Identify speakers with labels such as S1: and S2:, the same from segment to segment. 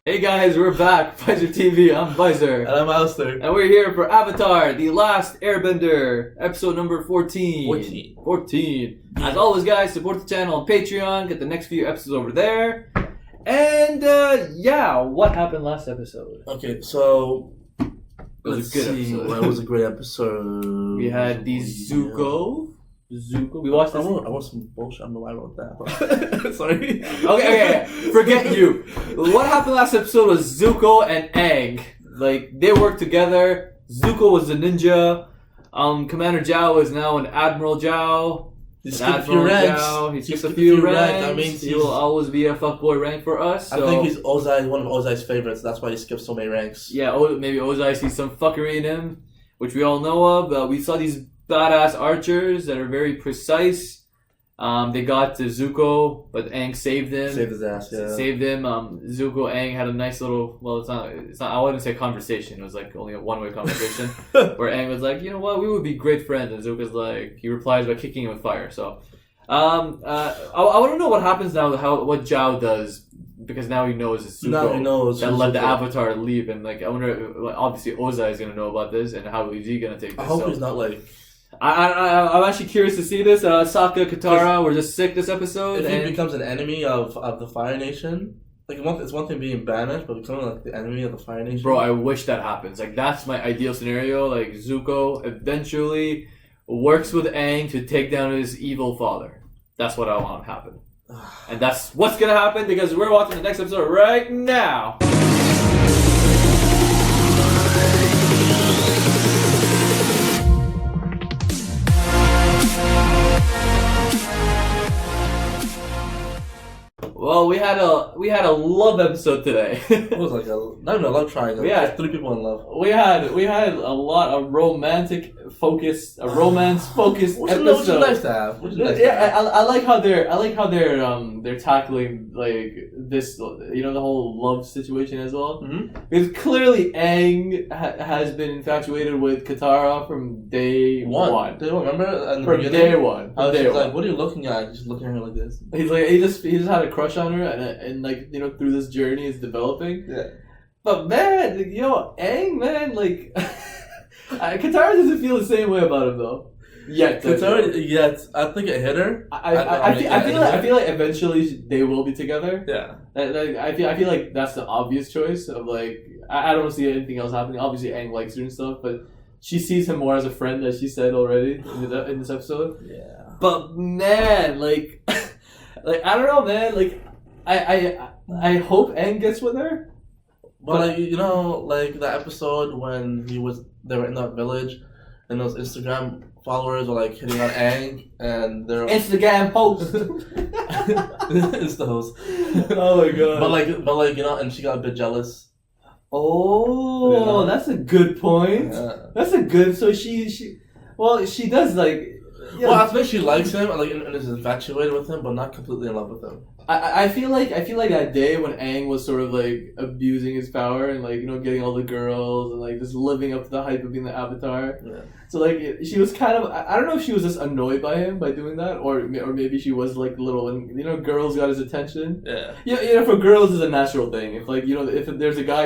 S1: Hey guys, we're back. Visor TV, I'm Visor.
S2: And I'm Alistair.
S1: And we're here for Avatar, The Last Airbender, episode number 14. 14. As always, guys, support the channel on Patreon, get the next few episodes over there. And, what happened last episode?
S2: Okay, so...
S1: It was a good episode.
S2: It was a great episode.
S1: We had the Zuko. We watched this.
S2: I wrote some bullshit. I don't know why I wrote that. Sorry.
S1: Okay. Forget you. What happened last episode was Zuko and Aang. Like, they worked together. Zuko was a ninja. Commander Zhao is now an Admiral Zhao.
S2: He skipped a few ranks.
S1: He skipped a few ranks.
S2: That means
S1: he will always be a fuckboy rank for us. So.
S2: I think he's one of Ozai's favorites. That's why he skipped so many ranks.
S1: Yeah, maybe Ozai sees some fuckery in him, which we all know of. We saw these badass archers that are very precise. They got to Zuko, but Aang saved him.
S2: Saved his ass, yeah.
S1: Saved him. Zuko, Aang had a nice little, it's not, I wouldn't say conversation, it was like only a one-way conversation, where Aang was like, you know what, we would be great friends, and Zuko's like, he replies by kicking him with fire, so. I want to know what happens now, what Zhao does, because now he knows it's Zuko.
S2: Now he knows.
S1: That let the Avatar leave, and like, I wonder, obviously Ozai is going to know about this, and how is he going to take this?
S2: I hope he's not like...
S1: I'm actually curious to see this. Sokka, Katara were just sick this episode.
S2: If he becomes an enemy of the Fire Nation, like it's one thing being banished, but becoming like the enemy of the Fire Nation.
S1: Bro, I wish that happens. Like that's my ideal scenario. Like Zuko eventually works with Aang to take down his evil father. That's what I want to happen, and that's what's gonna happen because we're watching the next episode right now. Well, we had a love episode today.
S2: It was like not even a love triangle.
S1: We had
S2: 3 people in love.
S1: We had a lot of romance focused episode.
S2: Which is nice to have.
S1: I like how they're tackling like this, the whole love situation as well.
S2: Mm-hmm.
S1: Because clearly Aang has been infatuated with Katara from day one.
S2: Do you remember?
S1: From day one.
S2: I was like, what are you looking at? Just looking at her like this.
S1: He's like, he just had a crush on her, and like through this journey is developing.
S2: Yeah.
S1: But man, Aang, man, like Katara doesn't feel the same way about him though. Yet.
S2: I think it hit her.
S1: I feel like eventually they will be together.
S2: Yeah.
S1: I feel like that's the obvious choice of like I don't see anything else happening. Obviously Aang likes her and stuff, but she sees him more as a friend, as she said already in this episode.
S2: Yeah.
S1: But man, like like I don't know, man. Like I hope Aang gets with her.
S2: But like the episode when they were in that village, and those Instagram followers were like hitting on Aang, and they're
S1: Instagram post.
S2: It's the host.
S1: Oh my god.
S2: But like and she got a bit jealous.
S1: Oh, that's a good point.
S2: Yeah.
S1: That's a good. So she does like.
S2: Well, I think she likes him and is infatuated with him, but not completely in love with him.
S1: I feel like that day when Aang was sort of like abusing his power and like getting all the girls and like just living up to the hype of being the Avatar.
S2: Yeah.
S1: So like she was kind of, I don't know if she was just annoyed by him by doing that, or maybe she was like little and girls got his attention.
S2: Yeah.
S1: For girls is a natural thing. If like if there's a guy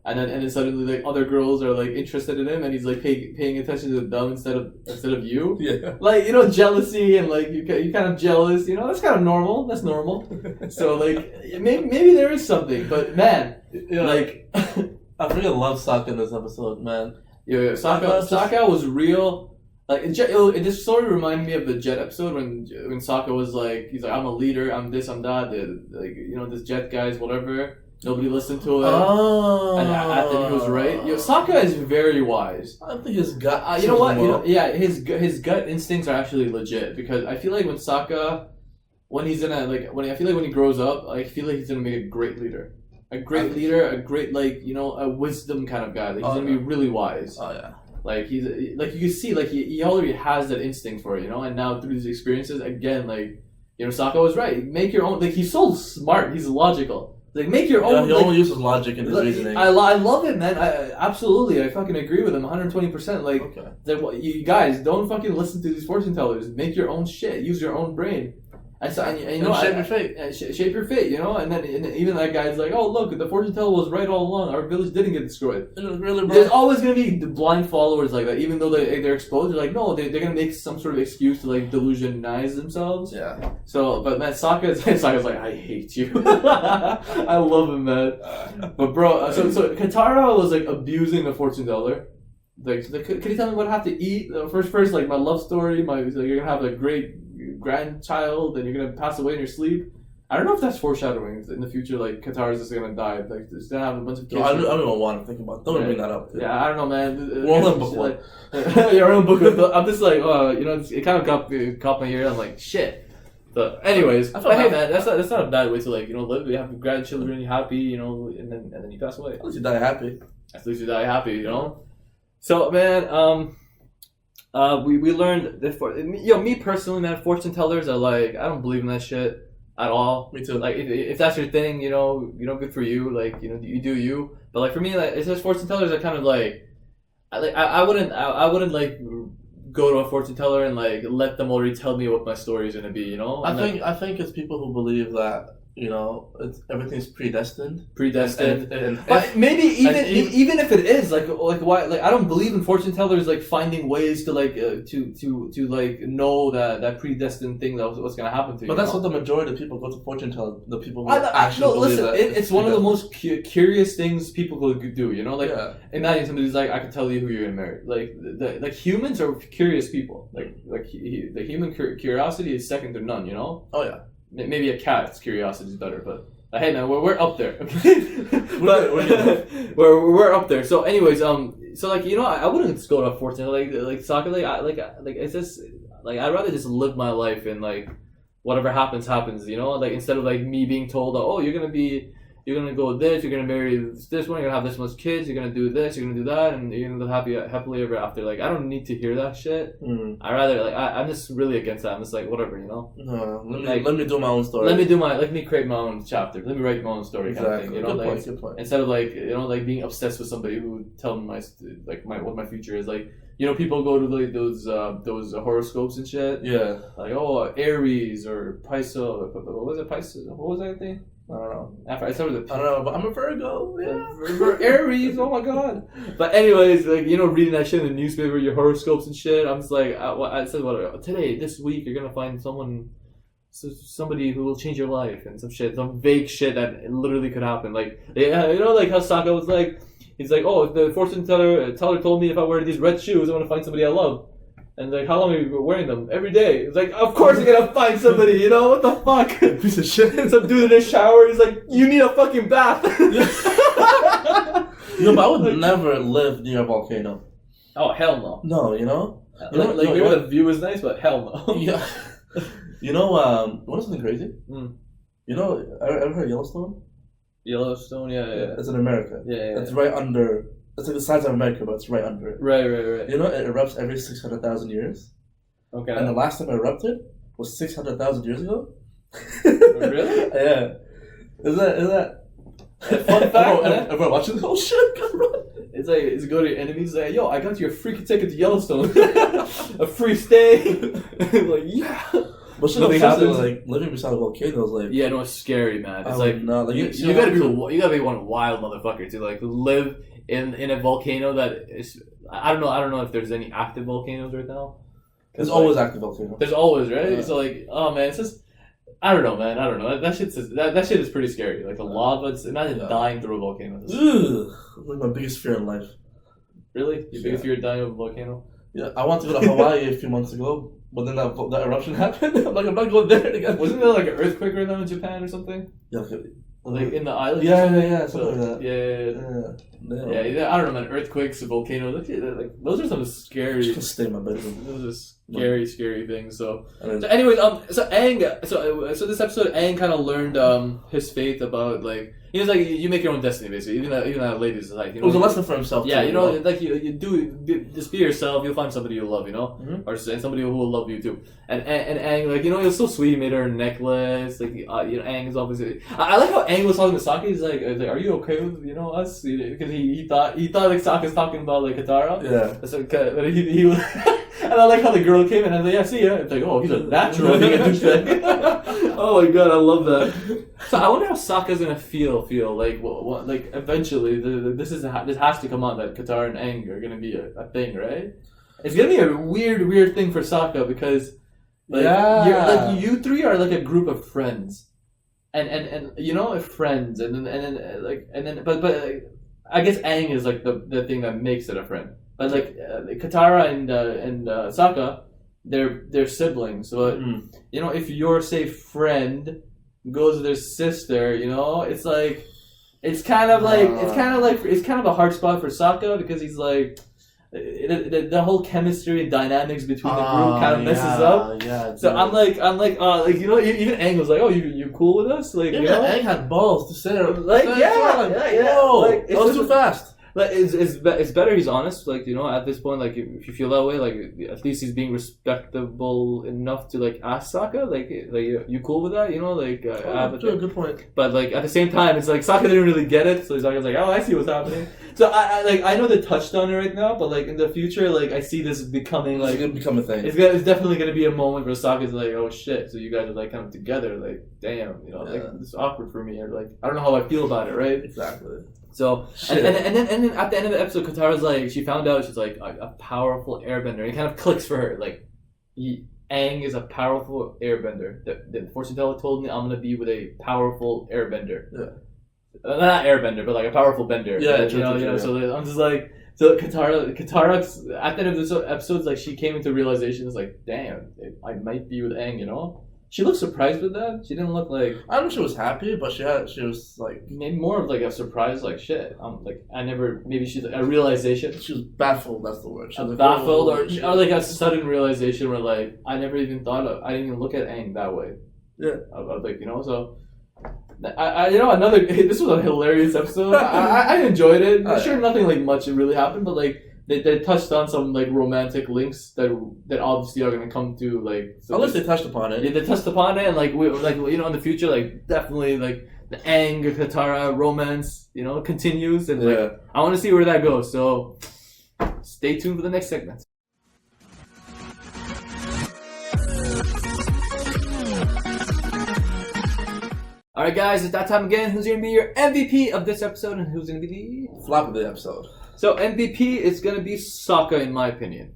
S1: and then suddenly like other girls are like interested in him and he's like paying attention to them instead of you.
S2: Yeah.
S1: Like jealousy and like you kind of jealous. That's kind of normal. That's normal. So like maybe there is something, but man, like
S2: I really love Sokka in this episode, man.
S1: Yeah. Sokka was real. Like it just sort of reminded me of the Jet episode when Sokka was like, he's like, I'm a leader, I'm this, I'm that. Like this Jet guy's whatever. Nobody listened to him.
S2: Oh.
S1: And I think he was right. Sokka is very wise.
S2: I think his gut.
S1: You know what? His gut instincts are actually legit because I feel like when Sokka, when he's in when he grows up, I feel like he's gonna make a great leader. A great leader, a great a wisdom kind of guy. Like, he's gonna be really wise.
S2: Oh yeah.
S1: Like he's like you can see like he already has that instinct for it, and now through these experiences again, like Sokka was right. Make your own. Like he's so smart. He's logical. Like make your own.
S2: He only uses logic in his reasoning. I
S1: love it, man. Absolutely, I fucking agree with him 120%. Like, you guys don't fucking listen to these fortune tellers. Make your own shit. Use your own brain. And you know,
S2: shape your fate.
S1: Shape your fate, you know? And then even that guy's like, oh, look, the fortune teller was right all along. Our village didn't get destroyed.
S2: Really, bro?
S1: There's always going to be blind followers like that. Even though they're exposed, they're like, no, they're going to make some sort of excuse to, like, delusionize themselves.
S2: Yeah.
S1: So, but man, Sokka's like, I hate you. I love him, man. But, bro, so Katara was, like, abusing the fortune teller. Like, could you tell me what I have to eat? First, like, my love story, you're going to have a great grandchild and you're gonna pass away in your sleep. I don't know if that's foreshadowing in the future. Like Katara's just gonna die. Like she's gonna have a bunch of kids.
S2: I don't even want to think about. Don't bring that up. Dude.
S1: Yeah, I don't know, man.
S2: We're on book one.
S1: Your own book. I'm just like, you know, it kind of caught my ear. I'm like, shit. But anyways, but hey, man, that's not a bad way to like, you know, live. You have grandchildren, you're happy, you know, and then you pass away.
S2: At least you die happy.
S1: At least you die happy, you know. So, man, we learned that me personally, man, fortune tellers are like, I don't believe in that shit at all.
S2: Me too.
S1: Like if that's your thing, you know, good for you. Like, you know, you do you. But like for me, like it's just fortune tellers are kind of like, I wouldn't like go to a fortune teller and like let them already tell me what my story is gonna be. You know.
S2: I think it's people who believe that. You know, everything's predestined.
S1: And but maybe even if it is like why like I don't believe in fortune tellers like finding ways to like to like know that predestined thing that what's gonna happen to you.
S2: But that's what the majority of people go to fortune tellers. The people who actually believe that.
S1: It's one of the most curious things people could do. You know, like imagine somebody's like, I can tell you who you're gonna marry. Like humans are curious people. The human curiosity is second to none. You know.
S2: Oh yeah.
S1: Maybe a cat's curiosity is better, but hey man, we're up there. we're up there. So anyways, so like you know, I wouldn't just go to a fortune like Sokka, like it's just like I'd rather just live my life and like whatever happens, you know, like instead of like me being told, oh, you're gonna go this, you're gonna marry this one, you're gonna have this much kids, you're gonna do this, you're gonna do that, and you're gonna live happily ever after. Like, I don't need to hear that shit. I rather like I'm just really against that. I'm just like whatever, you know.
S2: No, let me do my own story.
S1: Let me create my own chapter. Let me write my own story, kind of thing. You know,
S2: good point.
S1: Instead of like you know like being obsessed with somebody who tell me what my future is. Like you know people go to like those horoscopes and shit.
S2: Yeah.
S1: Like Aries or Pisces. What was it? Pisces? What was that thing? I don't know. I don't
S2: know, but I'm a Virgo. Yeah.
S1: Aries. Oh my god. But anyways, like you know, reading that shit in the newspaper, your horoscopes and shit. I'm just like, I said, today, this week, you're gonna find somebody who will change your life and some vague shit that literally could happen. Like, yeah, you know, like how Sokka was like, he's like, oh, the fortune teller told me if I wear these red shoes, I'm gonna find somebody I love. And like, how long are you wearing them? Every day. It's like, of course you're gonna find somebody, you know? What the fuck?
S2: Piece of shit.
S1: Some dude in his shower, he's like, you need a fucking bath.
S2: No, but I would never live near a volcano.
S1: Oh, hell no.
S2: No, you know?
S1: Maybe the view is nice, but hell no.
S2: Yeah. You know, you want something crazy? You know, ever heard of Yellowstone?
S1: Yellowstone, yeah.
S2: It's in America.
S1: Yeah.
S2: It's right under... It's like the size of America, but it's right under it.
S1: Right.
S2: You know, it erupts every 600,000 years.
S1: Okay.
S2: And the last time it erupted was 600,000 years ago.
S1: Really?
S2: Yeah. Is that...
S1: Fun fact,
S2: everyone watching the whole shit?
S1: It's like, it's go to your enemies like, yo, I got you a free ticket to Yellowstone. A free stay. Like, yeah.
S2: But shit happens, like, living beside a volcano is like...
S1: Yeah, no, it's scary, man. It's like,
S2: no, like
S1: you gotta be one wild motherfucker to, like, live in a volcano that is... I don't know if there's any active volcanoes right now.
S2: There's always active volcanoes.
S1: There's always, right? Yeah. So, like, oh, man, it's just... I don't know, man. I don't know. That shit is pretty scary. Like, the lava, imagine dying through a volcano.
S2: Ugh. Like, my biggest fear in life.
S1: Really? Your biggest fear of dying of a volcano?
S2: Yeah, I wanted to go to Hawaii a few months ago, but then that eruption happened. I'm like, I'm not going there again.
S1: Wasn't there, like, an earthquake right now in Japan or something?
S2: Yeah,
S1: like in the island?
S2: Yeah, something like that.
S1: Yeah, I don't know, man. Earthquakes, volcanoes, like those are some scary...
S2: Just stay in my bedroom.
S1: Those are scary things, so anyways, so Aang, so this episode, Aang kind of learned his faith about, like, he was like, you make your own destiny, basically. Even that ladies, like, you know,
S2: it was a lesson for himself.
S1: Yeah, you know, like you just be yourself. You'll find somebody you'll love, you know, or somebody who will love you too. And Aang, like, you know, he was so sweet. He made her a necklace. Like, you know, Aang is obviously. I like how Aang was talking to Sokka. He's like, "Are you okay with us?" Because he thought like Sokka's talking about like Katara.
S2: Yeah.
S1: So, but he was. And I like how the girl came in and I was like, yeah, see ya. It's like, oh, he's a natural being a douchebag. Oh my god, I love that. So I wonder how Sokka's gonna feel like like eventually this has to come on that Katara and Aang are gonna be a thing, right? It's gonna be a weird thing for Sokka because you three are like a group of friends, and you know friends, and then but I guess Aang is like the thing that makes it a friend, but like Katara and Sokka. They're siblings, so you know if your say friend goes with their sister, you know it's like it's kind of a hard spot for Sokka because he's like the whole chemistry and dynamics between the group kind of messes up.
S2: Yeah.
S1: So I'm like you know even Aang was like, oh you cool with us, like
S2: yeah,
S1: you know
S2: Aang had balls to say
S1: whoa,
S2: like, that was too fast.
S1: Like it's better he's honest, like you know at this point, like if you feel that way, like at least he's being respectable enough to like ask Sokka like you cool with that, you know, like
S2: good point.
S1: But like at the same time it's like Sokka didn't really get it, so Sokka's like, oh I see what's happening. So I know they touched on it right now, but like in the future, like I see this becoming like
S2: it's gonna become a thing.
S1: It's definitely gonna be a moment where Sokka's like, oh shit, so you guys are like kind of together, like damn, you know, like this is awkward for me, or like I don't know how I feel about it, right?
S2: Exactly.
S1: So and then at the end of the episode, Katara's like she found out she's like a powerful airbender. It kind of clicks for her. Like Aang is a powerful airbender. The Fortuneteller told me I'm gonna be with a powerful airbender.
S2: Yeah.
S1: Not airbender, but like a powerful bender.
S2: Yeah,
S1: you know. So I'm just like Katara at the end of this episode, like she came into realization. It's like damn, I might be with Aang. You know. She looked surprised with that. She didn't look like.
S2: I don't know if she was happy, but she was like
S1: maybe more of like a surprise, like shit. Like I never. Maybe she's a realization.
S2: She was baffled. That's the word. She was like,
S1: baffled, or like a sudden realization where like I never even thought of. I didn't even look at Aang that way.
S2: Yeah.
S1: I was like, you know, so. I you know another. This was a hilarious episode. I enjoyed it. Sure, nothing like much really happened, but like. They touched on some like romantic links that obviously are gonna come to like. So
S2: unless they touched upon it.
S1: Yeah, they touched upon it, and like you know in the future, like definitely like the Aang Katara romance, you know, continues, and like I want to see where that goes. So stay tuned for the next segment. All right, guys, it's that time again. Who's gonna be your MVP of this episode, and who's gonna be the
S2: flop of the episode?
S1: So MVP is gonna be Sokka, in my opinion.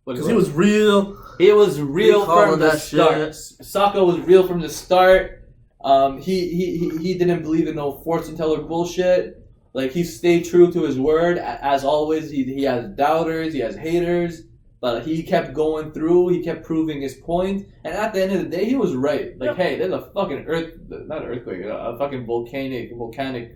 S2: Because he was real.
S1: He was real from the start. Sokka was real from the start. He didn't believe in no fortune teller bullshit. Like he stayed true to his word. As always, he has doubters, he has haters, but he kept going through. He kept proving his point, and at the end of the day, he was right. Like, hey, there's a fucking a fucking volcanic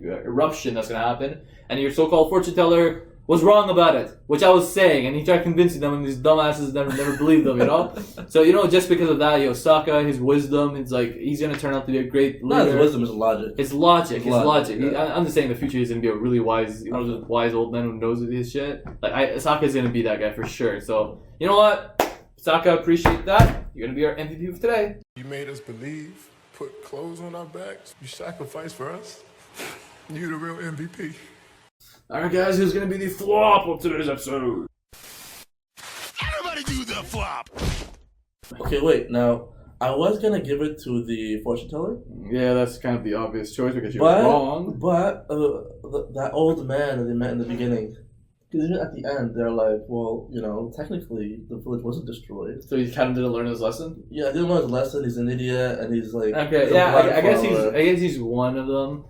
S1: eruption that's gonna happen, and your so-called fortune teller was wrong about it, which I was saying, and he tried convincing them, and these dumbasses never believed them, you know. So you know, just because of that, Sokka, his wisdom, it's like he's gonna turn out to be a great leader.
S2: Not his wisdom, his logic.
S1: His logic.
S2: Yeah.
S1: I'm just saying, in the future, he's gonna be a really wise, wise old man who knows his shit. Like Sokka's gonna be that guy for sure. So you know what, Sokka, appreciate that. You're gonna be our MVP of today.
S3: You made us believe, put clothes on our backs, you sacrificed for us. You the real MVP.
S1: Alright guys, who's gonna be the flop of today's episode?
S3: Everybody do the flop!
S2: Okay, wait, now, I was gonna give it to the fortune teller.
S1: Yeah, that's kind of the obvious choice because you were wrong.
S2: But that old man that they met in the beginning, because even at the end, they're like, well, you know, technically, the village wasn't destroyed.
S1: So he kind of didn't learn his lesson?
S2: Yeah, he didn't learn his lesson, he's an idiot, and he's like...
S1: Okay, yeah, I guess he's one of them.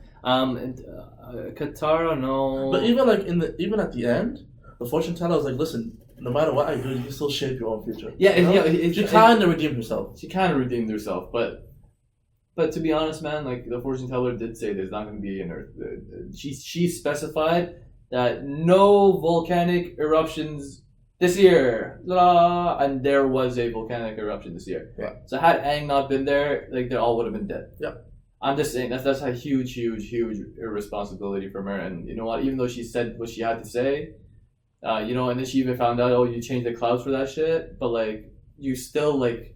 S1: Katara, no.
S2: But even at the end, the fortune teller was like, "Listen, no matter what I do, you can still shape your own future."
S1: Yeah,
S2: you know? She kind of redeemed herself.
S1: She kind of redeemed herself, but to be honest, man, like the fortune teller did say there's not going to be an earth. She specified that no volcanic eruptions this year, and there was a volcanic eruption this year.
S2: Yeah.
S1: So had Aang not been there, like they all would have been dead.
S2: Yeah.
S1: I'm just saying that's a huge irresponsibility from her, and you know what? Even though she said what she had to say, you know, and then she even found out, oh, you changed the clouds for that shit, but like you still like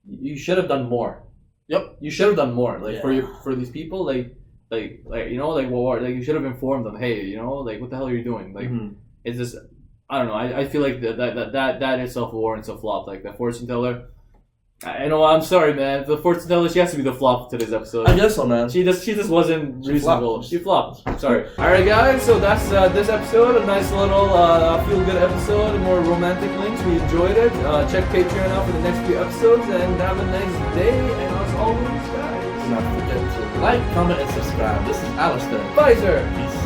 S1: you should have done more.
S2: Yep,
S1: you should have done more, like for these people, like you know, like you should have informed them, hey, you know, like what the hell are you doing? Like, it's just I don't know. I feel like that itself warrants a flop. Like the fortune teller. I know. I'm sorry, man. The Fortuneteller, she has to be the flop of today's episode.
S2: I guess so, man.
S1: She just wasn't
S2: She
S1: reasonable.
S2: flopped.
S1: She flopped. Sorry. All right, guys. So that's this episode. A nice little feel-good episode. More romantic links. We enjoyed it. Check Patreon out for the next few episodes, and have a nice day. And as always, guys,
S2: Do not forget to like, comment, and subscribe. This is Alistair.
S1: bye, sir.
S2: Peace.